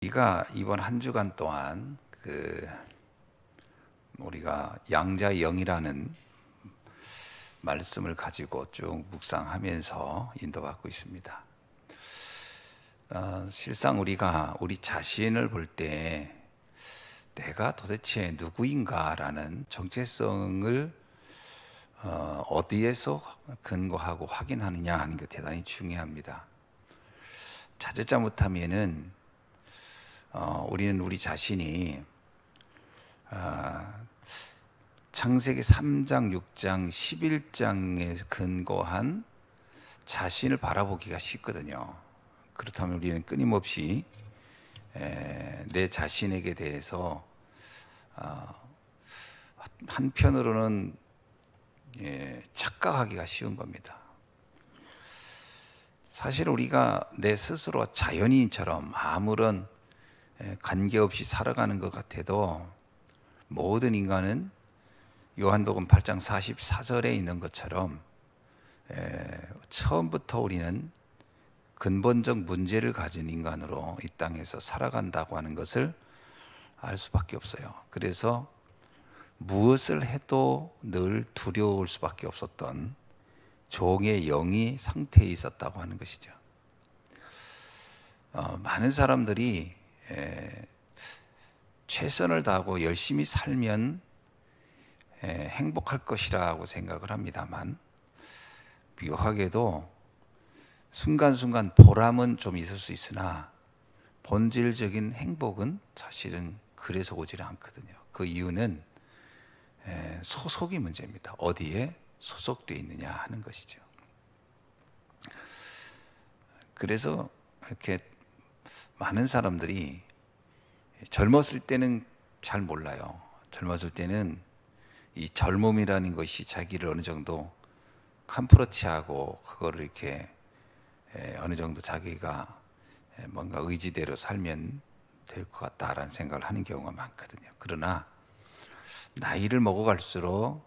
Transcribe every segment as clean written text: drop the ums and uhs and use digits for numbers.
우리가 이번 한 주간 동안 우리가 양자 영이라는 말씀을 가지고 쭉 묵상하면서 인도받고 있습니다. 실상 우리가 우리 자신을 볼 때 내가 도대체 누구인가라는 정체성을 어디에서 근거하고 확인하느냐 하는 게 대단히 중요합니다. 찾지 못하면은 우리는 우리 자신이 창세기 3장, 6장, 11장에 근거한 자신을 바라보기가 쉽거든요. 그렇다면 우리는 끊임없이 내 자신에게 대해서 한편으로는 착각하기가 쉬운 겁니다. 사실 우리가 내 스스로 자연인처럼 아무런 관계없이 살아가는 것 같아도 모든 인간은 요한복음 8장 44절에 있는 것처럼 처음부터 우리는 근본적 문제를 가진 인간으로 이 땅에서 살아간다고 하는 것을 알 수밖에 없어요. 그래서 무엇을 해도 늘 두려울 수밖에 없었던 종의 영이 상태에 있었다고 하는 것이죠. 많은 사람들이 최선을 다하고 열심히 살면 행복할 것이라고 생각을 합니다만, 묘하게도 순간순간 보람은 좀 있을 수 있으나 본질적인 행복은 사실은 그래서 오질 않거든요. 그 이유는 소속이 문제입니다. 어디에 소속되어 있느냐 하는 것이죠. 그래서 이렇게 많은 사람들이 젊었을 때는 잘 몰라요. 젊었을 때는 이 젊음이라는 것이 자기를 어느 정도 캄프러치하고 그거를 이렇게 어느 정도 자기가 뭔가 의지대로 살면 될 것 같다라는 생각을 하는 경우가 많거든요. 그러나 나이를 먹어갈수록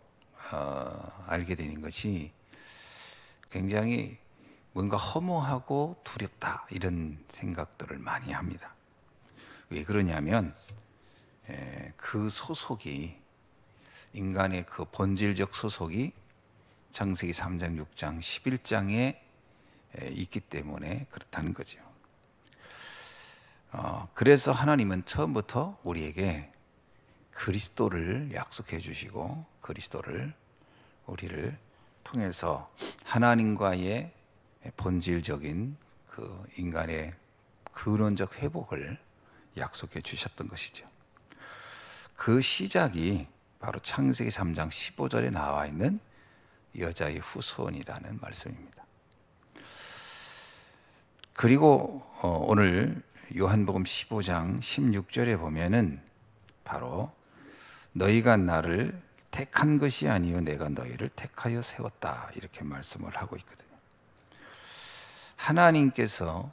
알게 되는 것이 굉장히 뭔가 허무하고 두렵다 이런 생각들을 많이 합니다. 왜 그러냐면 그 소속이, 인간의 그 본질적 소속이 창세기 3장, 6장, 11장에 있기 때문에 그렇다는 거죠. 그래서 하나님은 처음부터 우리에게 그리스도를 약속해 주시고, 그리스도를 우리를 통해서 하나님과의 본질적인 그 인간의 근원적 회복을 약속해 주셨던 것이죠. 그 시작이 바로 창세기 3장 15절에 나와 있는 여자의 후손이라는 말씀입니다. 그리고 오늘 요한복음 15장 16절에 보면은 바로 너희가 나를 택한 것이 아니요 내가 너희를 택하여 세웠다 이렇게 말씀을 하고 있거든요. 하나님께서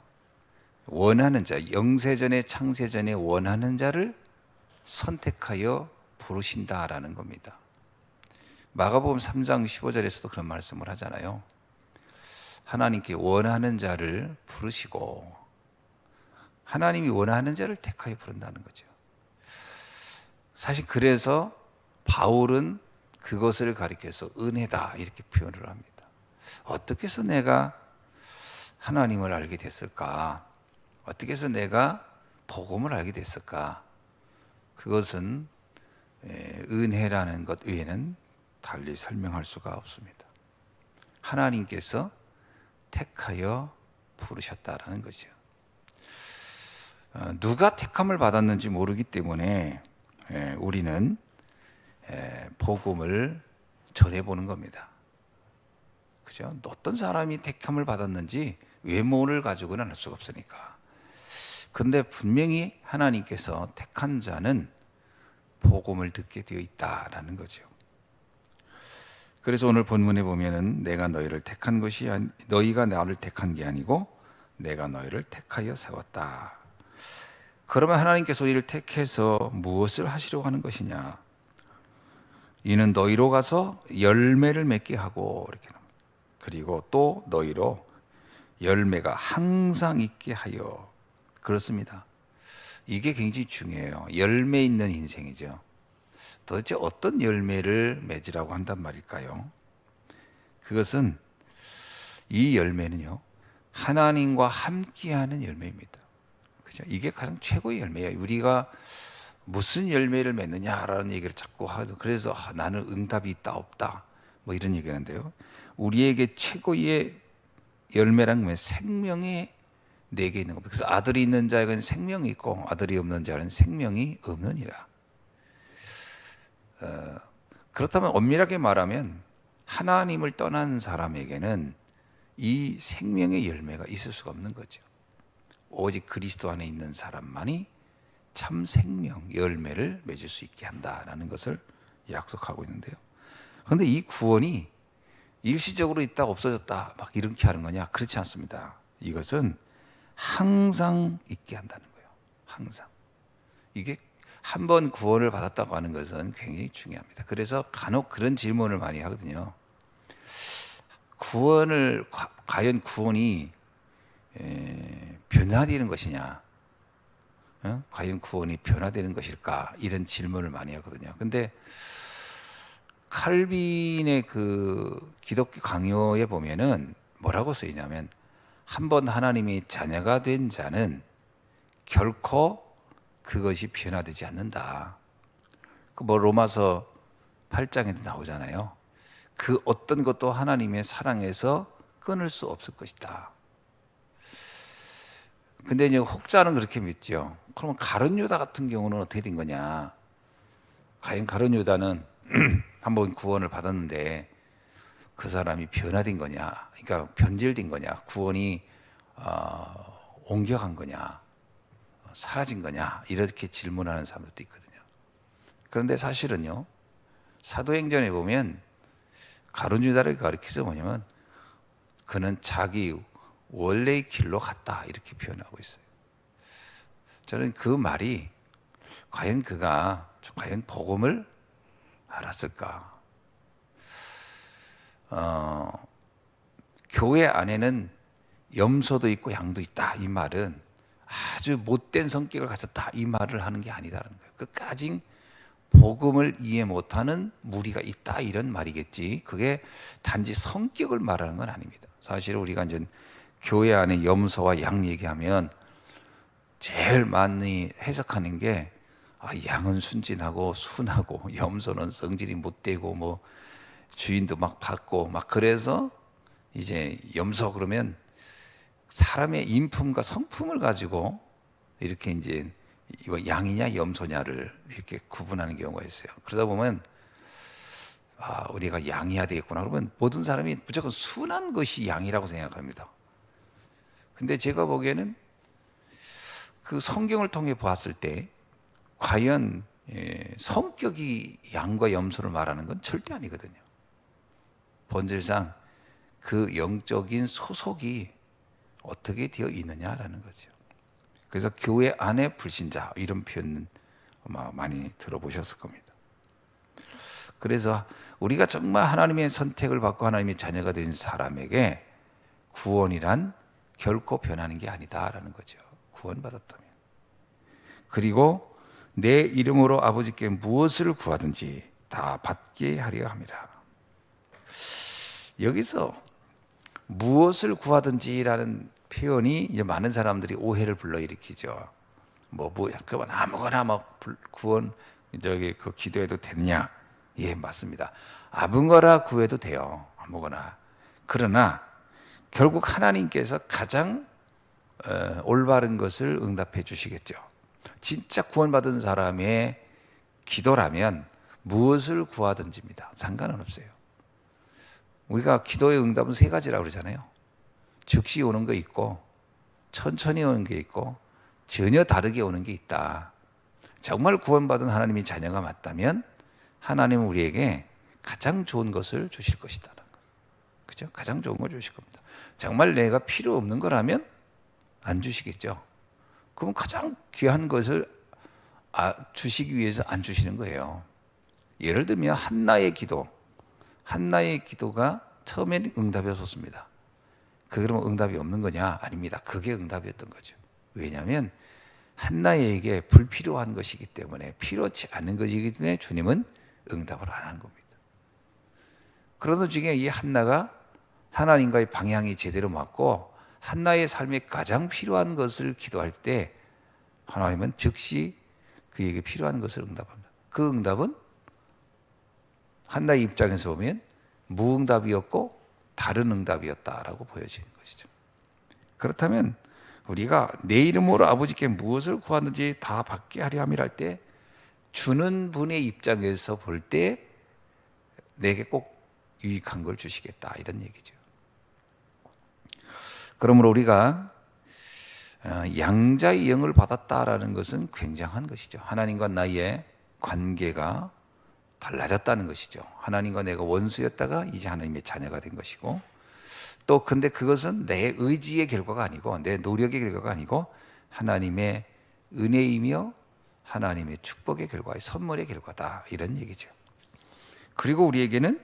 원하는 자, 영세전에 창세전에 원하는 자를 선택하여 부르신다라는 겁니다. 마가복음 3장 15절에서도 그런 말씀을 하잖아요. 하나님께 원하는 자를 부르시고 하나님이 원하는 자를 택하여 부른다는 거죠. 사실 그래서 바울은 그것을 가리켜서 은혜다 이렇게 표현을 합니다. 어떻게 해서 내가 하나님을 알게 됐을까? 어떻게 해서 내가 복음을 알게 됐을까? 그것은 은혜라는 것 외에는 달리 설명할 수가 없습니다. 하나님께서 택하여 부르셨다라는 거죠. 누가 택함을 받았는지 모르기 때문에 우리는 복음을 전해보는 겁니다. 그죠? 어떤 사람이 택함을 받았는지 외모를 가지고는 알 수가 없으니까. 그런데 분명히 하나님께서 택한 자는 복음을 듣게 되어 있다라는 거죠. 그래서 오늘 본문에 보면은 내가 너희를 택한 것이 너희가 나를 택한 게 아니고 내가 너희를 택하여 세웠다. 그러면 하나님께서 우리를 택해서 무엇을 하시려고 하는 것이냐? 이는 너희로 가서 열매를 맺게 하고 이렇게 합니다. 그리고 또 너희로 열매가 항상 있게 하여. 그렇습니다. 이게 굉장히 중요해요. 열매 있는 인생이죠. 도대체 어떤 열매를 맺으라고 한단 말일까요? 그것은 이 열매는요, 하나님과 함께하는 열매입니다. 그죠? 이게 가장 최고의 열매예요. 우리가 무슨 열매를 맺느냐라는 얘기를 자꾸 하죠. 그래서 나는 응답이 있다 없다 뭐 이런 얘기하는데요. 우리에게 최고의 열매란 건 생명의 내게 있는 겁니다. 그래서 아들이 있는 자에게는 생명이 있고 아들이 없는 자는 생명이 없느니라. 그렇다면 엄밀하게 말하면 하나님을 떠난 사람에게는 이 생명의 열매가 있을 수가 없는 거죠. 오직 그리스도 안에 있는 사람만이 참 생명 열매를 맺을 수 있게 한다라는 것을 약속하고 있는데요. 그런데 이 구원이 일시적으로 있다 없어졌다 막 이렇게 하는 거냐? 그렇지 않습니다. 이것은 항상 있게 한다는 거예요. 항상. 이게 한 번 구원을 받았다고 하는 것은 굉장히 중요합니다. 그래서 간혹 그런 질문을 많이 하거든요. 과연 구원이 변화되는 것이냐? 과연 구원이 변화되는 것일까? 이런 질문을 많이 하거든요. 근데 칼빈의 그 기독교 강요에 보면은 뭐라고 쓰이냐면 한 번 하나님이 자녀가 된 자는 결코 그것이 변화되지 않는다. 그 뭐 로마서 8장에도 나오잖아요. 그 어떤 것도 하나님의 사랑에서 끊을 수 없을 것이다. 근데 이제 혹자는 그렇게 믿죠. 그러면 가룟 유다 같은 경우는 어떻게 된 거냐? 과연 가룟 유다는 한번 구원을 받았는데 그 사람이 변화된 거냐? 그러니까 변질된 거냐? 구원이 옮겨간 거냐? 사라진 거냐? 이렇게 질문하는 사람들도 있거든요. 그런데 사실은요, 사도행전에 보면 가룟 유다를 가리켜서 뭐냐면 그는 자기 원래의 길로 갔다 이렇게 표현하고 있어요. 저는 그 말이 과연 그가 과연 복음을 알았을까? 교회 안에는 염소도 있고 양도 있다 이 말은 아주 못된 성격을 가졌다 이 말을 하는 게 아니다라는 거예요. 끝까지 복음을 이해 못하는 무리가 있다 이런 말이겠지. 그게 단지 성격을 말하는 건 아닙니다. 사실 우리가 이제 교회 안에 염소와 양 얘기하면 제일 많이 해석하는 게 양은 순진하고 순하고 염소는 성질이 못되고 뭐 주인도 막 받고 막 그래서 이제 염소 그러면 사람의 인품과 성품을 가지고 이렇게 이제 이거 양이냐 염소냐를 이렇게 구분하는 경우가 있어요. 그러다 보면 우리가 양이어야 되겠구나. 그러면 모든 사람이 무조건 순한 것이 양이라고 생각합니다. 근데 제가 보기에는 그 성경을 통해 보았을 때 과연 성격이 양과 염소를 말하는 건 절대 아니거든요. 본질상 그 영적인 소속이 어떻게 되어 있느냐라는 거죠. 그래서 교회 안에 불신자 이런 표현은 아마 많이 들어보셨을 겁니다. 그래서 우리가 정말 하나님의 선택을 받고 하나님의 자녀가 된 사람에게 구원이란 결코 변하는 게 아니다라는 거죠. 구원받았다면. 그리고 내 이름으로 아버지께 무엇을 구하든지 다 받게 하려 함이라. 여기서 무엇을 구하든지라는 표현이 이제 많은 사람들이 오해를 불러일으키죠. 그러면 아무거나 구원 그 기도해도 되느냐? 예, 맞습니다. 아무거나 구해도 돼요. 아무거나. 그러나 결국 하나님께서 가장 올바른 것을 응답해 주시겠죠. 진짜 구원받은 사람의 기도라면 무엇을 구하든지입니다. 상관은 없어요. 우리가 기도의 응답은 세 가지라고 그러잖아요. 즉시 오는 거 있고 천천히 오는 게 있고 전혀 다르게 오는 게 있다. 정말 구원받은 하나님의 자녀가 맞다면 하나님은 우리에게 가장 좋은 것을 주실 것이다. 그죠? 가장 좋은 걸 주실 겁니다. 정말 내가 필요 없는 거라면 안 주시겠죠. 그럼 가장 귀한 것을 주시기 위해서 안 주시는 거예요. 예를 들면 한나의 기도가 처음엔 응답이 없었습니다. 그러면 응답이 없는 거냐? 아닙니다. 그게 응답이었던 거죠. 왜냐하면 한나에게 불필요한 것이기 때문에, 필요치 않은 것이기 때문에 주님은 응답을 안 하는 겁니다. 그러던 중에 이 한나가 하나님과의 방향이 제대로 맞고 한나의 삶에 가장 필요한 것을 기도할 때 하나님은 즉시 그에게 필요한 것을 응답합니다. 그 응답은 한나의 입장에서 보면 무응답이었고 다른 응답이었다라고 보여지는 것이죠. 그렇다면 우리가 내 이름으로 아버지께 무엇을 구하든지 다 받게 하려 함이라 할 때 주는 분의 입장에서 볼 때 내게 꼭 유익한 걸 주시겠다, 이런 얘기죠. 그러므로 우리가 양자의 영을 받았다라는 것은 굉장한 것이죠. 하나님과 나의 관계가 달라졌다는 것이죠. 하나님과 내가 원수였다가 이제 하나님의 자녀가 된 것이고, 또 근데 그것은 내 의지의 결과가 아니고 내 노력의 결과가 아니고 하나님의 은혜이며 하나님의 축복의 결과의 선물의 결과다, 이런 얘기죠. 그리고 우리에게는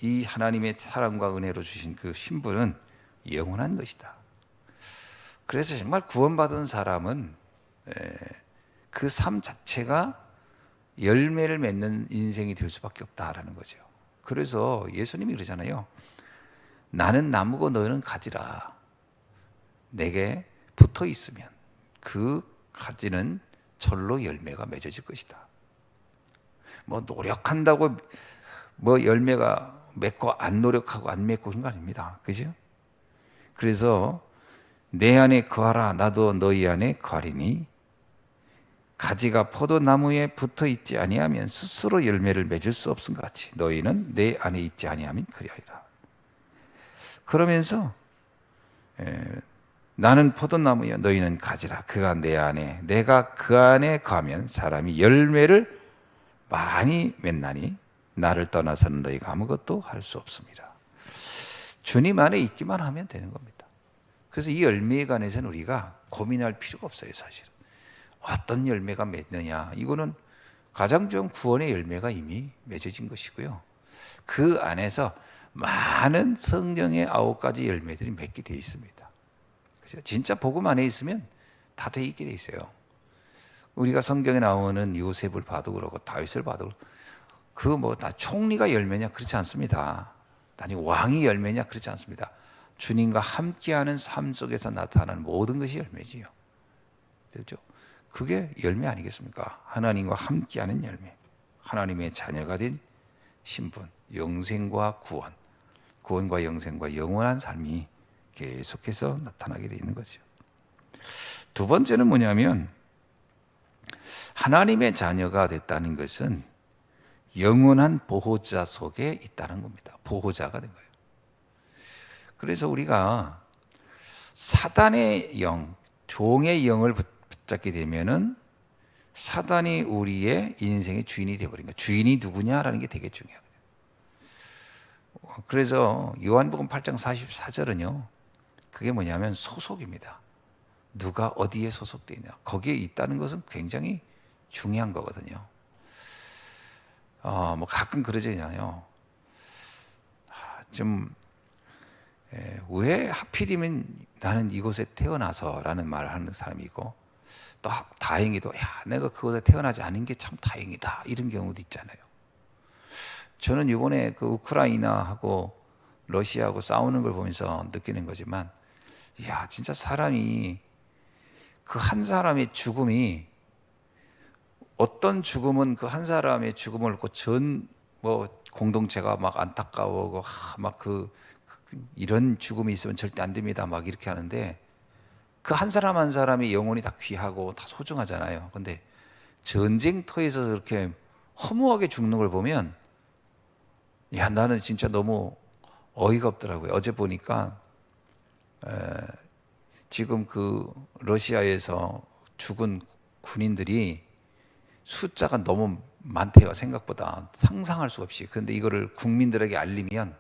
이 하나님의 사랑과 은혜로 주신 그 신분은 영원한 것이다. 그래서 정말 구원받은 사람은 그 삶 자체가 열매를 맺는 인생이 될 수밖에 없다라는 거죠. 그래서 예수님이 그러잖아요. 나는 나무고 너는 가지라. 내게 붙어 있으면 그 가지는 절로 열매가 맺어질 것이다. 뭐 노력한다고 뭐 열매가 맺고 안 노력하고 안 맺고 그런 거 아닙니다. 그죠? 그래서 내 안에 거하라, 나도 너희 안에 거하리니 가지가 포도나무에 붙어 있지 아니하면 스스로 열매를 맺을 수 없음 같이 너희는 내 안에 있지 아니하면 그리하리라. 그러면서 나는 포도나무여 너희는 가지라. 그가 내 안에 내가 그 안에 거하면 사람이 열매를 많이 맺나니 나를 떠나서는 너희가 아무것도 할 수 없습니다. 주님 안에 있기만 하면 되는 겁니다. 그래서 이 열매에 관해서는 우리가 고민할 필요가 없어요. 사실은 어떤 열매가 맺느냐, 이거는 가장 좋은 구원의 열매가 이미 맺어진 것이고요. 그 안에서 많은 성령의 9가지 열매들이 맺게 되어 있습니다. 그렇죠? 진짜 복음 안에 있으면 다 돼 있게 돼 있어요. 우리가 성경에 나오는 요셉을 봐도 그렇고 다윗을 봐도 그 뭐 다 총리가 열매냐, 그렇지 않습니다. 단지 왕이 열매냐, 그렇지 않습니다. 주님과 함께하는 삶 속에서 나타나는 모든 것이 열매지요. 그렇죠? 그게 열매 아니겠습니까? 하나님과 함께하는 열매, 하나님의 자녀가 된 신분, 영생과 구원, 구원과 영생과 영원한 삶이 계속해서 나타나게 되어 있는 거죠. 두 번째는 뭐냐면 하나님의 자녀가 됐다는 것은 영원한 보호자 속에 있다는 겁니다. 보호자가 된 거예요. 그래서 우리가 사단의 영, 종의 영을 붙잡게 되면은 사단이 우리의 인생의 주인이 되어버린 거예요. 주인이 누구냐라는 게 되게 중요하거든요. 그래서 요한복음 8장 44절은요, 그게 뭐냐면 소속입니다. 누가 어디에 소속되어 있냐, 거기에 있다는 것은 굉장히 중요한 거거든요. 뭐 가끔 그러잖아요. 좀 왜 하필이면 나는 이곳에 태어나서라는 말을 하는 사람이 있고, 또 다행히도 야, 내가 그곳에 태어나지 않은 게 참 다행이다, 이런 경우도 있잖아요. 저는 이번에 그 우크라이나하고 러시아하고 싸우는 걸 보면서 느끼는 거지만, 야, 진짜 사람이 그 한 사람의 죽음이, 어떤 죽음은 그 한 사람의 죽음을 놓고 전 뭐 공동체가 막 안타까워하고 막 이런 죽음이 있으면 절대 안 됩니다, 막 이렇게 하는데, 그 한 사람 한 사람의 영혼이 다 귀하고 다 소중하잖아요. 근데 전쟁터에서 그렇게 허무하게 죽는 걸 보면, 야, 나는 진짜 너무 어이가 없더라고요. 어제 보니까 지금 그 러시아에서 죽은 군인들이 숫자가 너무 많대요. 생각보다 상상할 수 없이. 그런데 이거를 국민들에게 알리면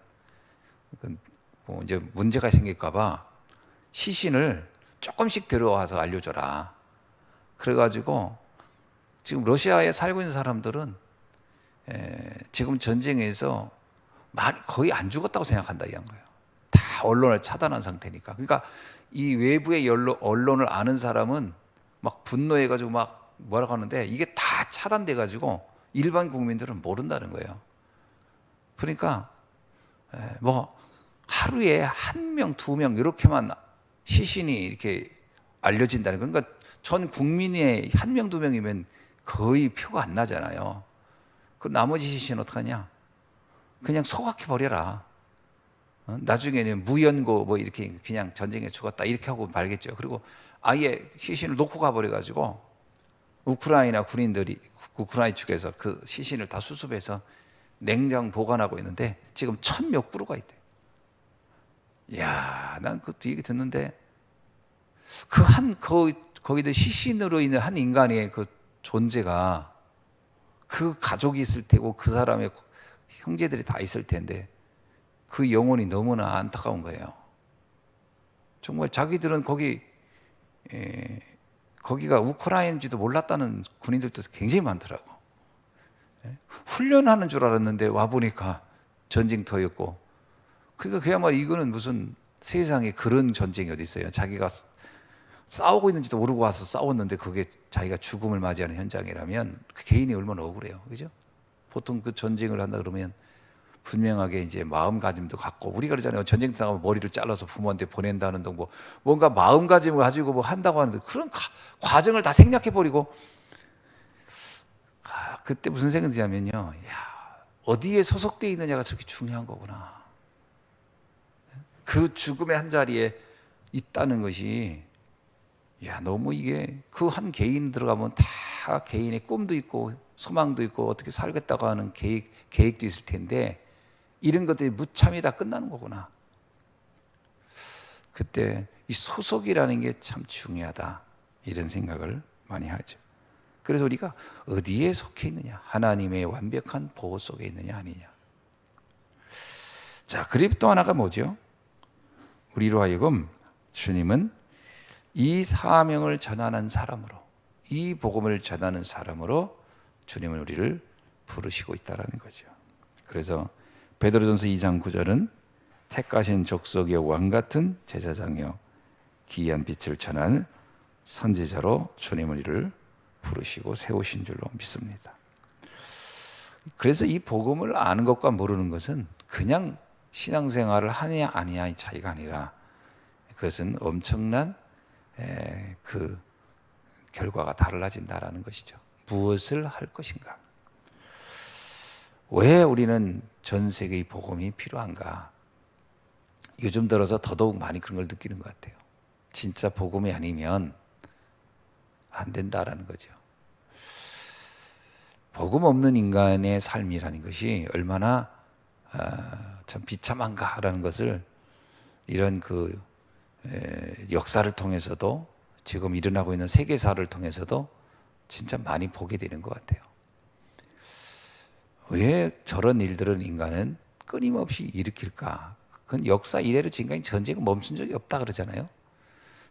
뭐 이제 문제가 생길까봐 시신을 조금씩 들어와서 알려줘라. 그래가지고 지금 러시아에 살고 있는 사람들은 지금 전쟁에서 거의 안 죽었다고 생각한다, 이런 거예요. 다 언론을 차단한 상태니까. 그러니까 이 외부의 언론을 아는 사람은 막 분노해가지고 막 뭐라고 하는데 이게 다 차단돼가지고 일반 국민들은 모른다는 거예요. 그러니까 뭐 하루에 한 명, 두 명 이렇게만 시신이 이렇게 알려진다는 거. 그러니까 전 국민의 한 명, 두 명이면 거의 표가 안 나잖아요. 그 나머지 시신 어떡하냐? 그냥 소각해 버려라. 나중에는 무연고 뭐 이렇게 그냥 전쟁에 죽었다 이렇게 하고 말겠죠. 그리고 아예 시신을 놓고 가버려가지고 우크라이나 군인들이 우크라이나 측에서 그 시신을 다 수습해서 냉장 보관하고 있는데 지금 1,000몇 그루가 있대. 이야, 난 그 얘기 듣는데 거기도 시신으로 있는 한 인간의 그 존재가 그 가족이 있을 테고 그 사람의 형제들이 다 있을 텐데 그 영혼이 너무나 안타까운 거예요. 정말 자기들은 거기가 우크라이나인지도 몰랐다는 군인들도 굉장히 많더라고. 훈련하는 줄 알았는데 와보니까 전쟁터였고, 그러니까 그야말로 이거는 무슨 세상에 그런 전쟁이 어디 있어요. 자기가 싸우고 있는지도 모르고 와서 싸웠는데 그게 자기가 죽음을 맞이하는 현장이라면 그 개인이 얼마나 억울해요. 그죠? 보통 그 전쟁을 한다 그러면 분명하게 이제 마음가짐도 갖고, 우리가 그러잖아요. 전쟁터 나가면 머리를 잘라서 부모한테 보낸다는 등 뭐 뭔가 마음가짐을 가지고 뭐 한다고 하는데 그런 과정을 다 생략해 버리고, 그때 무슨 생각이 드냐면요. 야, 어디에 소속되어 있느냐가 저렇게 중요한 거구나. 그 죽음의 한 자리에 있다는 것이, 야, 너무 이게 그 한 개인 들어가면 다 개인의 꿈도 있고 소망도 있고 어떻게 살겠다고 하는 계획도 있을 텐데 이런 것들이 무참히 다 끝나는 거구나. 그때 이 소속이라는 게 참 중요하다, 이런 생각을 많이 하죠. 그래서 우리가 어디에 속해 있느냐, 하나님의 완벽한 보호 속에 있느냐 아니냐. 자, 그리고 또 하나가 뭐죠? 우리로 하여금 주님은 이 사명을 전하는 사람으로, 이 복음을 전하는 사람으로 주님은 우리를 부르시고 있다는 거죠. 그래서 베드로전서 2장 9절은 택하신 족속의 왕 같은 제사장이요 기이한 빛을 전할 선지자로 주님은 우리를 부르시고 세우신 줄로 믿습니다. 그래서 이 복음을 아는 것과 모르는 것은 그냥 신앙생활을 하느냐 아니냐의 차이가 아니라 그것은 엄청난 그 결과가 달라진다라는 것이죠. 무엇을 할 것인가? 왜 우리는 전 세계의 복음이 필요한가? 요즘 들어서 더더욱 많이 그런 걸 느끼는 것 같아요. 진짜 복음이 아니면 안 된다라는 거죠. 복음 없는 인간의 삶이라는 것이 얼마나 참 비참한가라는 것을 이런 그 역사를 통해서도, 지금 일어나고 있는 세계사를 통해서도 진짜 많이 보게 되는 것 같아요. 왜 저런 일들은 인간은 끊임없이 일으킬까? 그건 역사 이래로 지금까지 전쟁은 멈춘 적이 없다 그러잖아요.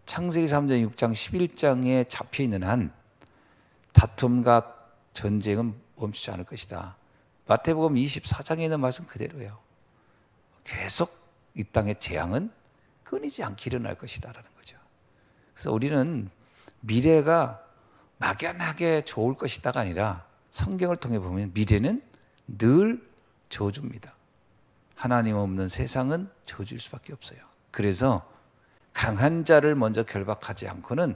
창세기 3장, 6장, 11장에 잡혀 있는 한 다툼과 전쟁은 멈추지 않을 것이다. 마태복음 24장에 있는 말씀 그대로예요. 계속 이 땅의 재앙은 끊이지 않게 일어날 것이다라는 거죠. 그래서 우리는 미래가 막연하게 좋을 것이다가 아니라 성경을 통해 보면 미래는 늘 저주입니다. 하나님 없는 세상은 저주일 수밖에 없어요. 그래서 강한 자를 먼저 결박하지 않고는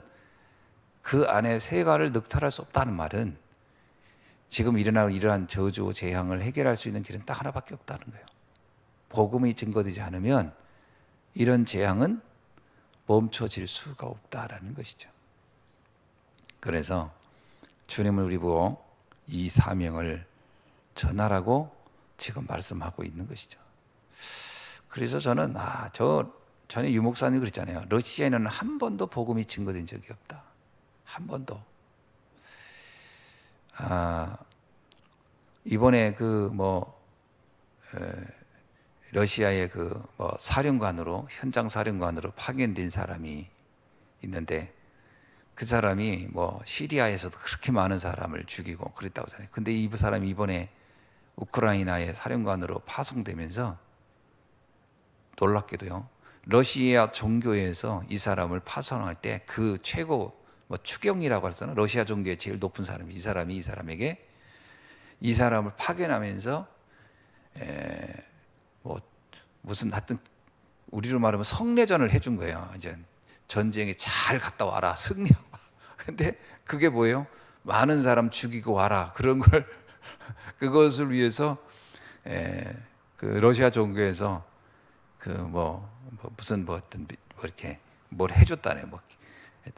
그 안에 세가를 늑탈할 수 없다는 말은 지금 일어나는 이러한 저주, 재앙을 해결할 수 있는 길은 딱 하나밖에 없다는 거예요. 복음이 증거되지 않으면 이런 재앙은 멈춰질 수가 없다라는 것이죠. 그래서 주님은 우리 보고 이 사명을 전하라고 지금 말씀하고 있는 것이죠. 그래서 저는 전에 유 목사님이 그랬잖아요. 러시아에는 한 번도 복음이 증거된 적이 없다. 한 번도. 이번에 러시아의 사령관으로, 현장 사령관으로 파견된 사람이 있는데 그 사람이 시리아에서도 그렇게 많은 사람을 죽이고 그랬다고 하잖아요. 근데 이 사람이 이번에 우크라이나의 사령관으로 파송되면서 놀랍게도요, 러시아 종교에서 이 사람을 파송할 때 그 최고 뭐 추경이라고 하잖아. 러시아 종교의 제일 높은 사람이 이 사람에게 이 사람을 파견하면서 뭐 무슨 하여튼 우리로 말하면 성내전을 해준 거예요. 이제 전쟁에 잘 갔다 와라 승리. 근데 그게 뭐예요? 많은 사람 죽이고 와라 그런 걸 그것을 위해서 그 러시아 종교에서 그 무슨 어떤 이렇게 뭘 해줬다네.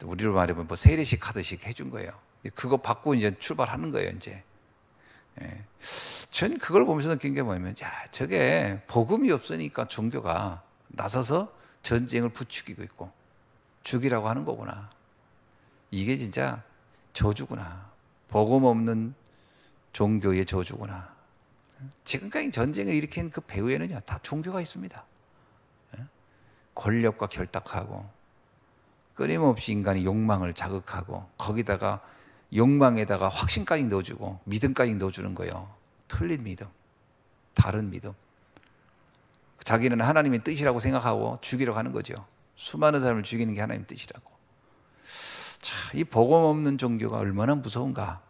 우리로 말하면 세례식 하듯이 해준 거예요. 그거 받고 이제 출발하는 거예요. 이제 전 그걸 보면서 느낀 게 뭐냐면, 야, 저게 복음이 없으니까 종교가 나서서 전쟁을 부추기고 있고 죽이라고 하는 거구나. 이게 진짜 저주구나. 복음 없는 종교의 저주구나. 지금까지 전쟁을 일으킨 그 배후에는요, 다 종교가 있습니다. 권력과 결탁하고 끊임없이 인간의 욕망을 자극하고 거기다가 욕망에다가 확신까지 넣어주고 믿음까지 넣어주는 거예요. 틀린 믿음, 다른 믿음. 자기는 하나님의 뜻이라고 생각하고 죽이러 가는 거죠. 수많은 사람을 죽이는 게 하나님의 뜻이라고. 자, 이 복음 없는 종교가 얼마나 무서운가.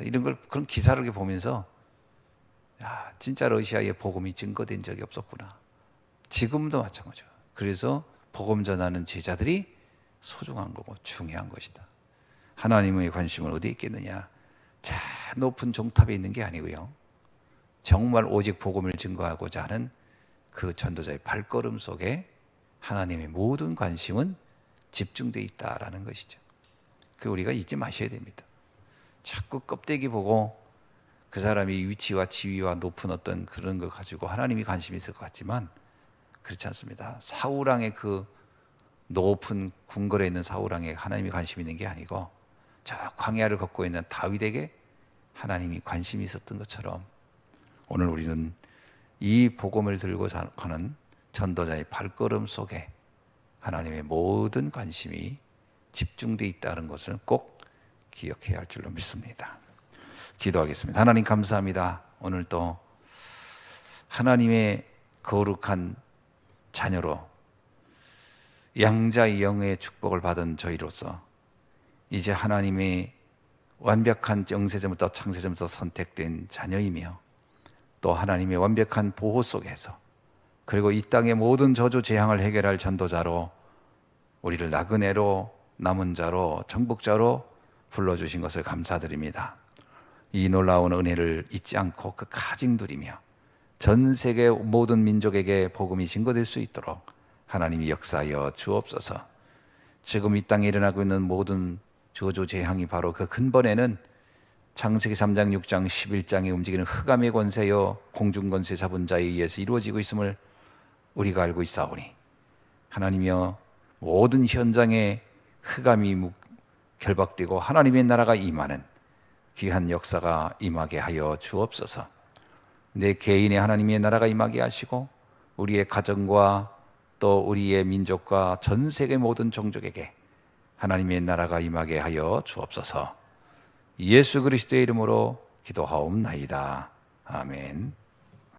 이런 걸 그런 기사를 보면서 야, 진짜 러시아에 복음이 증거된 적이 없었구나. 지금도 마찬가지죠. 그래서 복음 전하는 제자들이 소중한 거고 중요한 것이다. 하나님의 관심은 어디에 있겠느냐? 자 높은 종탑에 있는 게 아니고요. 정말 오직 복음을 증거하고자 하는 그 전도자의 발걸음 속에 하나님의 모든 관심은 집중되어 있다라는 것이죠. 그 우리가 잊지 마셔야 됩니다. 자꾸 껍데기 보고 그 사람이 위치와 지위와 높은 어떤 그런 거 가지고 하나님이 관심이 있을 것 같지만 그렇지 않습니다. 사울왕의 그 높은 궁궐에 있는 사울왕에 하나님이 관심이 있는 게 아니고 저 광야를 걷고 있는 다윗에게 하나님이 관심이 있었던 것처럼 오늘 우리는 이 복음을 들고 가는 전도자의 발걸음 속에 하나님의 모든 관심이 집중되어 있다는 것을 꼭 기억해야 할 줄로 믿습니다. 기도하겠습니다. 하나님 감사합니다. 오늘 또 하나님의 거룩한 자녀로 양자의 영의 축복을 받은 저희로서 이제 하나님의 완벽한 영세전부터 창세전부터 선택된 자녀이며 또 하나님의 완벽한 보호 속에서 그리고 이 땅의 모든 저주 재앙을 해결할 전도자로 우리를 나그네로 남은 자로 정복자로 불러주신 것을 감사드립니다. 이 놀라운 은혜를 잊지 않고 끝까지 누리며 전 세계 모든 민족에게 복음이 증거될 수 있도록 하나님이 역사하여 주옵소서. 지금 이 땅에 일어나고 있는 모든 저주 재앙이 바로 그 근본에는 창세기 3장, 6장, 11장에 움직이는 흑암의 권세여 공중 권세 잡은 자에 의해서 이루어지고 있음을 우리가 알고 있사오니 하나님이여 모든 현장에 흑암이 결박되고 하나님의 나라가 임하는 귀한 역사가 임하게 하여 주옵소서. 내 개인의 하나님의 나라가 임하게 하시고 우리의 가정과 또 우리의 민족과 전 세계 모든 종족에게 하나님의 나라가 임하게 하여 주옵소서. 예수 그리스도의 이름으로 기도하옵나이다. 아멘.